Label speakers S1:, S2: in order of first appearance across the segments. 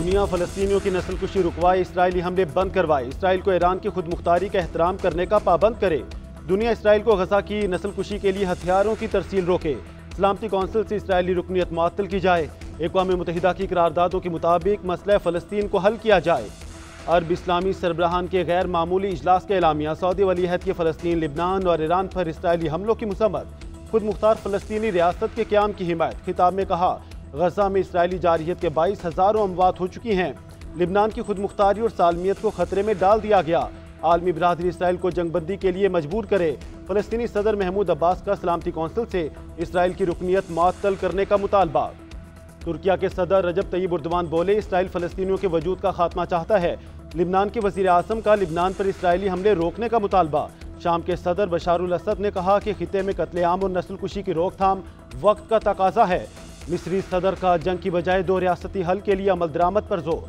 S1: दुनिया फ़लस्तीनियों की नस्लकुशी रुकवाए, इसराइली हमले बंद करवाए, इसराइल को ईरान की खुद मुख्तारी का एहतराम करने का पाबंद करे। दुनिया इसराइल को गजा की नस्लकुशी के लिए हथियारों की तरसील रोके। सलामती कौंसिल से इसराइली रुकनीत मुअत्तल की जाए। अक़वाम मुत्तहिदा की करारदादों के मुताबिक मसला फ़लस्तीन को हल किया जाए। अरब इस्लामी सरबराहान के गैर मामूली इजलास के एलामिया। सऊदी वलीअहद के फ़लस्तीन, लिबनान और ईरान पर इसराइली हमलों की मसम्मत। खुद मुख्तार फ़लस्तीनी रियासत के क़याम की हिमायत। खिताब में कहा, गजा में इसराइली जारहियत के 22 हज़ारों अमवात हो चुकी हैं। लिबनान की खुद मुख्तारी और सालमियत को खतरे में डाल दिया गया। आलमी बिरादरी इसराइल को जंगबंदी के लिए मजबूर करे। फ़लस्तीनी सदर महमूद अब्बास का सलामती कौंसिल से इसराइल की रुकनीत मुअत्तल करने का मुतालबा। तुर्किया के सदर रजब तय्यिब एर्दोगान बोले, इसराइल फ़लस्तीनियों के वजूद का खात्मा चाहता है। लिबनान के वज़ीर आज़म का लिबनान पर इसराइली हमले रोकने का मुतालबा। शाम के सदर बशारुल असद ने कहा कि खिते में कत्लेआम और नस्लकुशी की रोकथाम वक्त का तकाजा है। मिस्री सदर का जंग की बजाय 2 रियासती हल के लिए अमल दरामद पर जोर।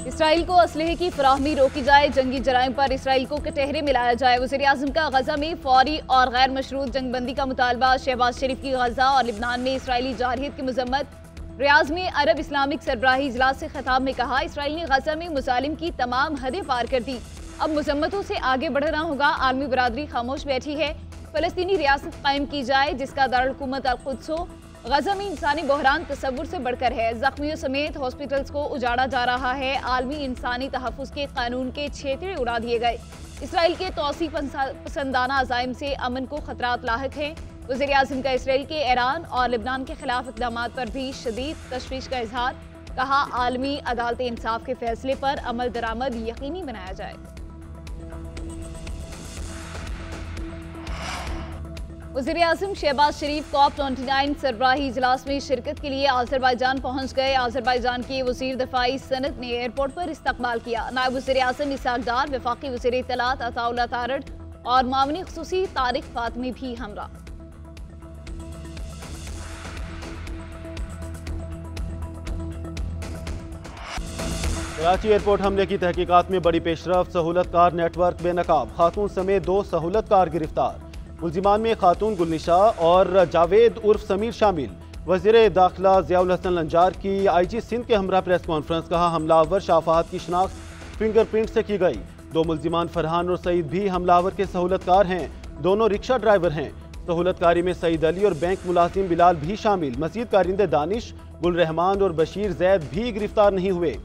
S2: इसराइल को असलहे की फराहमी रोकी जाए, जंगी जराइम पर इसराइल को कटहरे मिलाया जाए। वज़ीर-ए-आज़म का गजा में फौरी और गैर मशरूत जंगबंदी का मुतालबा। शहबाज शरीफ की गजा और लिबनान में इसराइली जारहियत की मजम्मत। रियाज में अरब इस्लामिक सरबराही इजलास से खिताब में कहा, इसराइल ने गजा में मुजालिम की तमाम हदें पार कर दी, अब मुजम्मतों से आगे बढ़ना होगा। आलमी बरादरी खामोश बैठी है। फ़लस्तीनी रियासत कायम की जाए जिसका दारुल-हुकूमत अल-कुद्स हो। गजा में इंसानी बहरान तसव्वुर से बढ़कर है। जख्मियों समेत हॉस्पिटल्स को उजाड़ा जा रहा है। आलमी इंसानी तहफ़्फ़ुज़ के कानून के छेतरे उड़ा दिए गए। इसराइल के तौसी पसंदाना अज़ाइम से अमन को खतरात लाहिक हैं। वज़ीर-ए-आज़म का इसराइल के ईरान और लिबनान के खिलाफ इक़दामात पर भी शदीद तशवीश का इजहार। कहा, आलमी अदालत इंसाफ के फैसले पर अमल दरामद यकीनी बनाया जाए। वज़ीर-ए-आज़म शहबाज शरीफ COP29 सरबराही इजलास में शिरकत के लिए आज़रबाईजान पहुँच गए। आज़रबाईजान के वज़ीर दफ़ाई सनत ने एयरपोर्ट पर इस्तकबाल किया। नायब वज़ीर-ए-आज़म इसहाक़ डार, वफ़ाक़ी वज़ीर इत्तलात अताउल्लाह तारड़ और मामूनी ख़ुसूसी तारिक फ़ातमी भी हमरा।
S1: कराची एयरपोर्ट हमले की तहकीकात में बड़ी पेशरफ। सहूलतकार नेटवर्क बेनकाब, खातून समेत 2 सहूलतकार गिरफ्तार। मुल्जिमान में खातून गुलनिशा और जावेद उर्फ समीर शामिल। वज़ीर दाखिला ज़ियाउल हसन लंजार की IG सिंध के हमरा प्रेस कॉन्फ्रेंस। कहा, हमलावर शाफाहत की शनाख्त फिंगरप्रिंट से की गई। 2 मुल्जिमान फरहान और सईद भी हमलावर के सहूलतकार हैं। दोनों रिक्शा ड्राइवर हैं। सहूलतकारी में सईद अली और बैंक मुलाजिम बिलाल भी शामिल। मजीद कारिंदे दानिश, गुल रहमान और बशीर जैद भी गिरफ्तार नहीं हुए।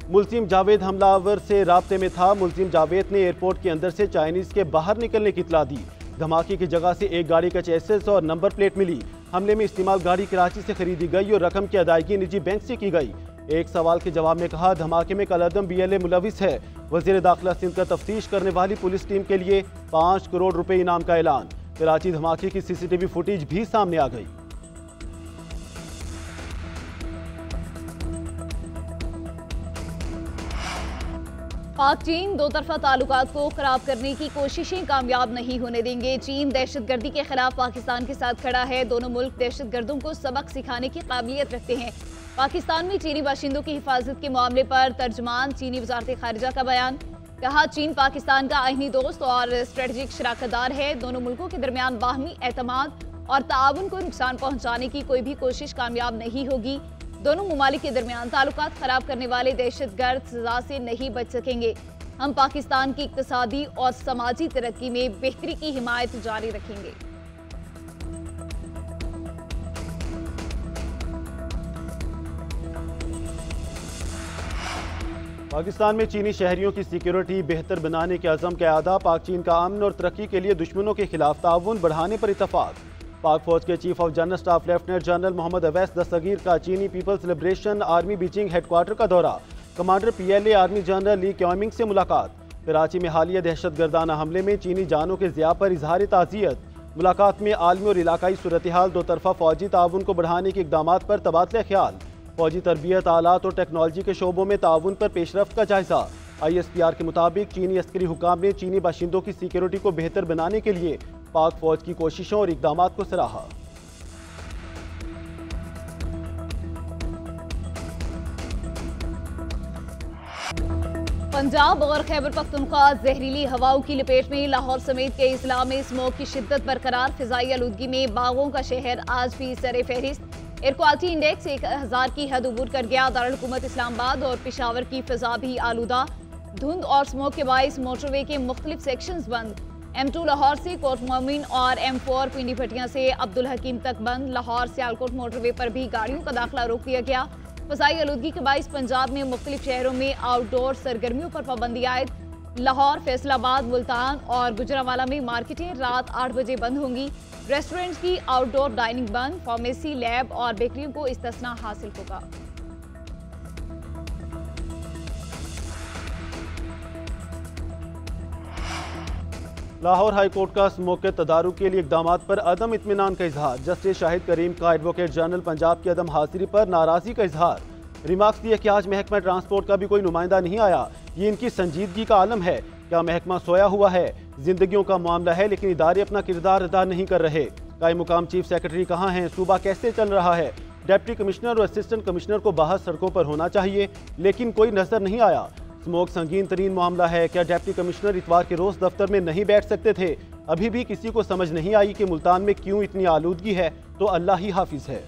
S1: मुल्जिम जावेद हमलावर से राब्ते में था। मुल्जिम जावेद ने एयरपोर्ट के अंदर से चाइनीज के बाहर निकलने की इत्तला दी। धमाके की जगह से एक गाड़ी का चेसिस और नंबर प्लेट मिली। हमले में इस्तेमाल गाड़ी कराची से खरीदी गई और रकम की अदायगी निजी बैंक से की गई। एक सवाल के जवाब में कहा, धमाके में कलअदम BLA मुलविस है। वज़ीर दाखिला सिंध का तफ्तीश करने वाली पुलिस टीम के लिए 5 करोड़ रुपए इनाम का ऐलान। कराची धमाके की CCTV फुटेज भी सामने आ गई।
S2: पाक चीन 2 तरफा ताल्लुकात को खराब करने की कोशिशें कामयाब नहीं होने देंगे। चीन दहशतगर्दी के खिलाफ पाकिस्तान के साथ खड़ा है। दोनों मुल्क दहशतगर्दों को सबक सिखाने की काबिलियत रखते हैं। पाकिस्तान में चीनी बाशिंदों की हिफाजत के मामले पर तर्जमान चीनी वजारत खारिजा का बयान। कहा, चीन पाकिस्तान का आईनी दोस्त और स्ट्रेटेजिक शराकतदार है। दोनों मुल्कों के दरमियान बाहमी एतमाद और ताउन को नुकसान पहुँचाने की कोई भी कोशिश कामयाब नहीं होगी। दोनों ममालिक के दरमियान ताल्लुकात खराब करने वाले दहशतगर्द सजा से नहीं बच सकेंगे। हम पाकिस्तान की इक्तिसादी और समाजी तरक्की में बेहतरी की हिमायत जारी रखेंगे।
S1: पाकिस्तान में चीनी शहरियों की सिक्योरिटी बेहतर बनाने के अज़म के आदा। पाक चीन का अमन और तरक्की के लिए दुश्मनों के खिलाफ ताउन बढ़ाने पर इत्तफाक। पाक फौज के chief of general staff lieutenant general Mohammad Awais Dastgir का चीनी People's Liberation Army Beijing headquarter का दौरा। Commander PLA army general Li Qiaoming से मुलाकात। कराची में हालिया दहशतगर्दाना हमले में चीनी जानों के ज़िया पर इजहार ताज़ियत। मुलाकात में आलमी और इलाकाई सूरत हाल, 2 तरफा फौजी ताउन को बढ़ाने के इक़दामात पर तबादला ख्याल। फौजी तरबियत, आलात और टेक्नोलॉजी के शोबों में ताउन पर पेशरफ्त का जायजा। ISPR के मुताबिक चीनी अस्करी हुकाम ने चीनी बाशिंदों की सिक्योरिटी को बेहतर बनाने के लिए पाक फौज की कोशिशों और इक़दामात को सराहा।
S2: पंजाब और खैबर पख्तूनख्वा जहरीली हवाओं की लपेट में। लाहौर समेत कई इस्लाम में स्मोक की शिद्दत बरकरार। फिजाई आलूदगी में बागों का शहर आज भी सरे फहरिस्त। एयर क्वालिटी इंडेक्स 1000 की हद अबूर कर गया। दारुल हुकूमत इस्लामाबाद और पेशावर की फिजा भी आलूदा। धुंध और स्मोक के बाइस मोटरवे के मुख्तलिफ सेक्शंस बंद। M2 लाहौर से कोट मोमिन और M4 पिंडी भटिया से अब्दुल हकीम तक बंद। लाहौर सियालकोट मोटरवे पर भी गाड़ियों का दाखिला रोक दिया गया। फसाई आलूदगी के बाइस पंजाब में मुख्तलिफ शहरों में आउटडोर सरगर्मियों पर पाबंदी आयद। लाहौर, फैसलाबाद, मुल्तान और गुजरांवाला में मार्केटें रात 8 बजे बंद होंगी। रेस्टोरेंट की आउटडोर डाइनिंग बंद। फार्मेसी, लैब और बेकरियों को इस्तिस्ना हासिल होगा।
S1: लाहौर हाई कोर्ट का स्मोक के तदारुक के लिए इकदाम पर अदम इत्मीनान का इजहार। जस्टिस शाहिद करीम का एडवोकेट जनरल पंजाब की अदम हाजिरी पर नाराजगी का इजहार। रिमार्क्स दिए कि आज महकमा ट्रांसपोर्ट का भी कोई नुमाइंदा नहीं आया। ये इनकी संजीदगी का आलम है। क्या महकमा सोया हुआ है? जिंदगियों का मामला है, लेकिन इदारे अपना किरदार अदा नहीं कर रहे। कायम मुकाम चीफ सेक्रेटरी कहाँ हैं? सूबा कैसे चल रहा है? डिप्टी कमिश्नर और असिस्टेंट कमिश्नर को बाहर सड़कों पर होना चाहिए, लेकिन कोई नजर नहीं आया। स्मोक संगीन तरीन मामला है। क्या डिप्टी कमिश्नर इतवार के रोज दफ्तर में नहीं बैठ सकते थे? अभी भी किसी को समझ नहीं आई कि मुल्तान में क्यों इतनी आलूदगी है, तो अल्लाह ही हाफिज है।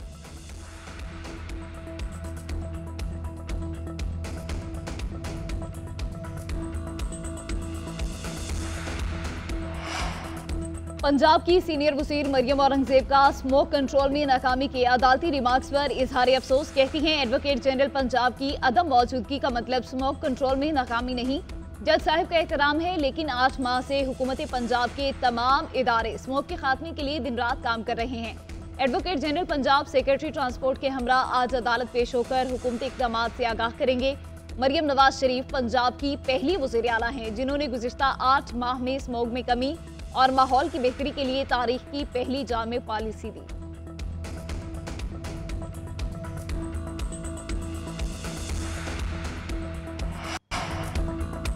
S2: पंजाब की सीनियर वज़ीर मरियम औरंगजेब का स्मोक कंट्रोल में नाकामी के अदालती रिमार्क्स पर इजहार अफसोस। कहती हैं एडवोकेट जनरल पंजाब की अदम मौजूदगी का मतलब स्मोक कंट्रोल में नाकामी नहीं। जज साहब का एहतराम है, लेकिन 8 माह से हुकूमत पंजाब के तमाम इदारे स्मोक के खात्मे के लिए दिन रात काम कर रहे हैं। Advocate general Punjab secretary transport के हमरा आज अदालत पेश होकर हुकूमती इक़दाम से आगाह करेंगे। मरियम नवाज शरीफ पंजाब की पहली वज़ीर आला हैं जिन्होंने गुज़िश्ता 8 माह में स्मोक में कमी और माहौल की बेहतरी के लिए तारीख की पहली जामे पॉलिसी दी।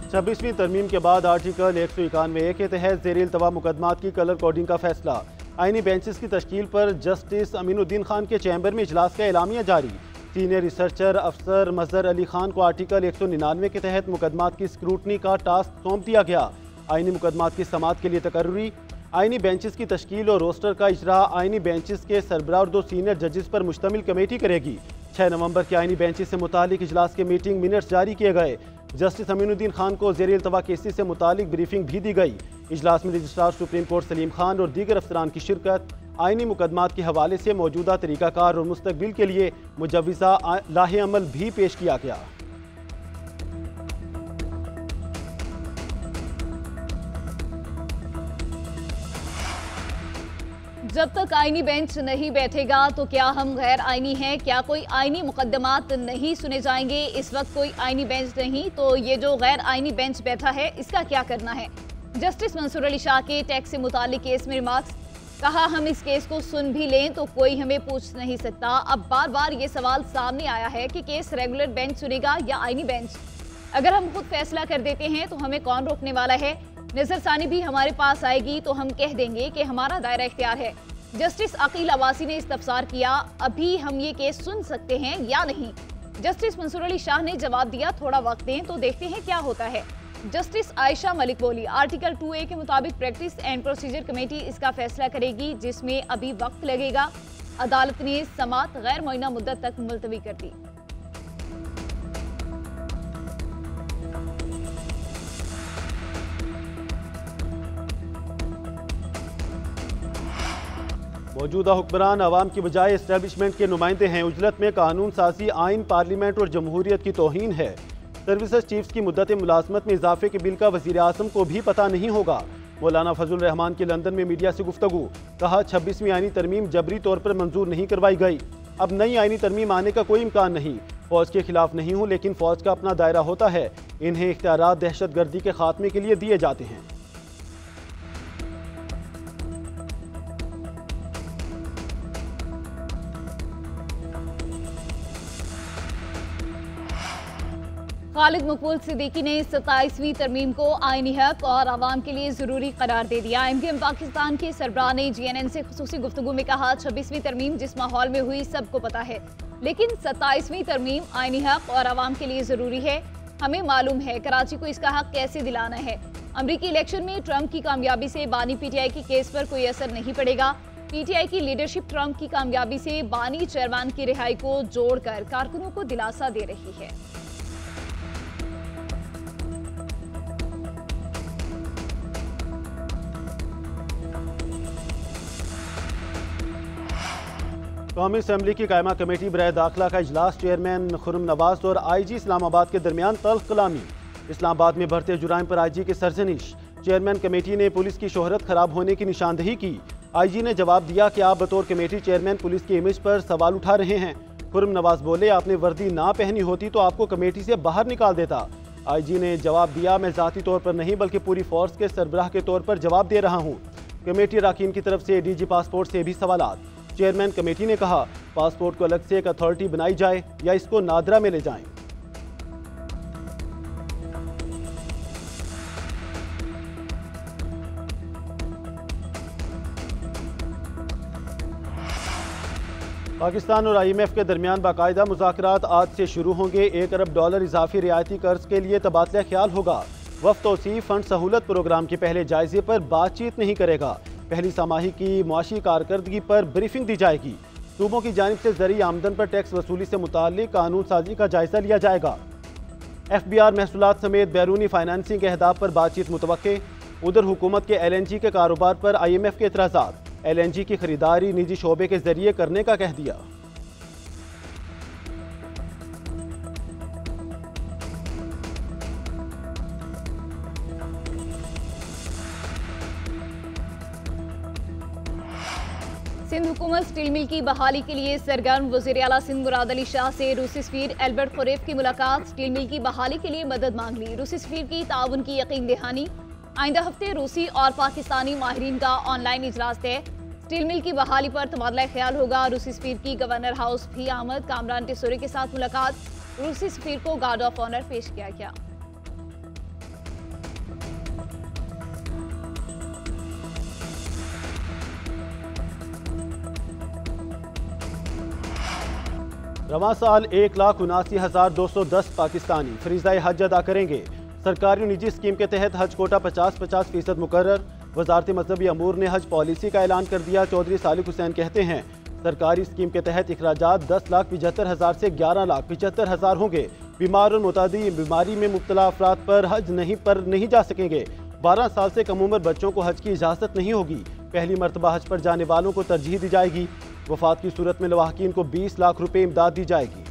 S1: छब्बीसवीं तरमीम के बाद आर्टिकल 191A के तहत ज़ेर इल्तवा मुकदमात की कलर कोडिंग का फैसला। आईनी बेंचेस की तश्कील पर जस्टिस अमीनुद्दीन खान के चैम्बर में इजलास का एलामिया जारी। सीनियर रिसर्चर अफसर मजहर अली खान को आर्टिकल 199 के तहत मुकदमात की स्क्रूटनी का टास्क सौंप दिया गया। आईनी मुकदमात की समाअत के लिए तकर्री। आईनी बेंचेस की तश्कील और रोस्टर का इजरा आईनी बेंचेस के सरबराह और 2 सीनियर जजेस पर मुश्तमिल कमेटी करेगी। 6 नवंबर के आईनी बेंचेस से मुतालिक इजलास के मीटिंग मिनट्स जारी किए गए। जस्टिस अमीनुद्दीन खान को ज़ेर इल्तवा केसेस से मुतालिक ब्रीफिंग भी दी गई। इजलास में registrar supreme court Salim Khan और दीगर अफसरान की शिरकत। आईनी मुकदमात के हवाले से मौजूदा तरीकाकार और मुस्तकबिल के लिए मुजव्विज़ा लाहे अमल भी पेश किया गया।
S2: जब तक आईनी बेंच नहीं बैठेगा तो क्या हम गैर आईनी हैं? क्या कोई आईनी मुकदमात नहीं सुने जाएंगे? इस वक्त कोई आईनी बेंच नहीं, तो ये जो गैर आईनी बेंच बैठा है इसका क्या करना है? जस्टिस मंसूर अली शाह के टैक्स से मुतालिक केस में रिमार्क्स। कहा, हम इस केस को सुन भी लें तो कोई हमें पूछ नहीं सकता। अब बार बार ये सवाल सामने आया है कि केस रेगुलर बेंच सुनेगा या आईनी बेंच। अगर हम खुद फैसला कर देते हैं तो हमें कौन रोकने वाला है? नजरसानी भी हमारे पास आएगी तो हम कह देंगे कि हमारा दायरा इख्तियार है। जस्टिस अकील अब्बासी ने इस्तफसार किया, अभी हम ये केस सुन सकते हैं या नहीं? जस्टिस मंसूर अली शाह ने जवाब दिया, थोड़ा वक्त दें तो देखते हैं क्या होता है। जस्टिस आयशा मलिक बोली, आर्टिकल 2A के मुताबिक प्रैक्टिस एंड प्रोसीजर कमेटी इसका फैसला करेगी, जिसमें अभी वक्त लगेगा। अदालत ने समाअत गैर मुअय्यना मुद्दत तक मुलतवी कर दी।
S1: मौजूदा हुक्मरान अवाम की बजाय इस्टेब्लिशमेंट के नुमाइंदे हैं। उजलत में कानून साजी, आइन, पार्लियामेंट और जमहूरियत की तौहीन है। सर्विसेज चीफ्स की मुद्दत मुलाजमत में इजाफे के बिल का वज़ीर आज़म को भी पता नहीं होगा। मौलाना फजल रहमान की लंदन में मीडिया से गुफ्तगू। कहा, 26वीं आईनी तरमीम जबरी तौर पर मंजूर नहीं करवाई गई। अब नई आईनी तरमीम आने का कोई इम्कान नहीं। फौज के खिलाफ नहीं हूँ, लेकिन फौज का अपना दायरा होता है। इन्हें इख्तियारात दहशत गर्दी के खात्मे के लिए दिए जाते हैं।
S2: खालिद मकबूल सिद्दीकी ने 27वीं तरमीम को आईनी हक और आवाम के लिए जरूरी करार दे दिया। MKM पाकिस्तान के सरबराह ने GNN से खुसूसी गुफ्तगू में कहा, 26वीं तरमीम जिस माहौल में हुई सबको पता है, लेकिन 27वीं तरमीम आईनी हक और आवाम के लिए जरूरी है। हमें मालूम है कराची को इसका हक कैसे दिलाना है। अमरीकी इलेक्शन में ट्रंप की कामयाबी से बानी पीटीआई के केस पर कोई असर नहीं पड़ेगा। पीटीआई की लीडरशिप ट्रंप की कामयाबी से बानी चेयरमैन की रिहाई को जोड़कर कारकुनों को दिलासा दे रही है।
S1: कौमी असम्बली की कायमा कमेटी बराए दाखिला का इजलास चेयरमैन खुर्रम नवाज और IG इस्लामाबाद के दरमियान तल्ख कलामी। इस्लामाबाद में बढ़ते जुराइम पर IG की सरजनिश। चेयरमैन कमेटी ने पुलिस की शोहरत खराब होने की निशानदही की। IG ने जवाब दिया कि आप बतौर कमेटी चेयरमैन पुलिस की इमेज पर सवाल उठा रहे हैं। खुर्रम नवाज बोले, आपने वर्दी ना पहनी होती तो आपको कमेटी से बाहर निकाल देता। IG ने जवाब दिया, मैं जाती तौर पर नहीं बल्कि पूरी फोर्स के सरबराह के तौर पर जवाब दे रहा हूँ। कमेटी अरकान की तरफ से DG पासपोर्ट से भी सवालात। चेयरमैन कमेटी ने कहा, पासपोर्ट को अलग से एक अथॉरिटी बनाई जाए या इसको नादरा में ले जाएं। पाकिस्तान और IMF के दरमियान बाकायदा मुज़ाकरात आज से शुरू होंगे। $1 अरब इजाफी रियायती कर्ज के लिए तबादला ख्याल होगा। वफ़द तौसीफ फंड सहूलत प्रोग्राम के पहले जायजे पर बातचीत नहीं करेगा। पहली समाही की मुआशी कारकर्दगी पर ब्रीफिंग दी जाएगी। सूबों की जानिब से ज़रिए आमदन पर टैक्स वसूली से मुताल्लिक कानून साजी का जायजा लिया जाएगा। FBR महसूलात समेत बैरूनी फाइनेंसिंग के अहदाफ पर बातचीत मुतवक्के। उधर हुकूमत के LNG के कारोबार पर IMF के एतराज़ात। LNG की खरीदारी निजी शोबे के जरिए करने का कह दिया।
S2: सिंध हुकूमत स्टील मिल की बहाली के लिए सरगर्म। वज़ीर आला सिंध मुराद अली शाह से रूसी सफीर एल्बर्ट खुरैफ की मुलाकात। स्टील मिल की बहाली के लिए मदद मांग ली। रूसी सफीर की ताउन की यकीन दहानी। आइंदा हफ्ते रूसी और पाकिस्तानी माहिरीन का ऑनलाइन इजलास तय। स्टील मिल की बहाली पर तबादला ख्याल होगा। रूसी सफीर की गवर्नर हाउस भी आमद। कामरान टिसोरी के साथ मुलाकात। रूसी सफीर को गार्ड ऑफ ऑनर पेश किया गया।
S1: रवां साल 1,79,210 पाकिस्तानी फरीज़ाए हज अदा करेंगे। सरकारी और निजी स्कीम के तहत हज कोटा 50-50% मुकर्रर। वजारत मजहबी अमूर ने हज पॉलिसी का ऐलान कर दिया। चौधरी सालिक हुसैन कहते हैं, सरकारी स्कीम के तहत अखराजात 10,75,000 से 11,75,000 होंगे। बीमार और मुतादी बीमारी में मुब्तला अफराद पर हज नहीं जा सकेंगे। 12 साल से कम उम्र बच्चों को हज की इजाज़त नहीं होगी। पहली मरतबा हज पर जाने वालों को तरजीह दी जाएगी। वफात की सूरत में लवाहकीन को 20 लाख रुपए इमदाद दी जाएगी।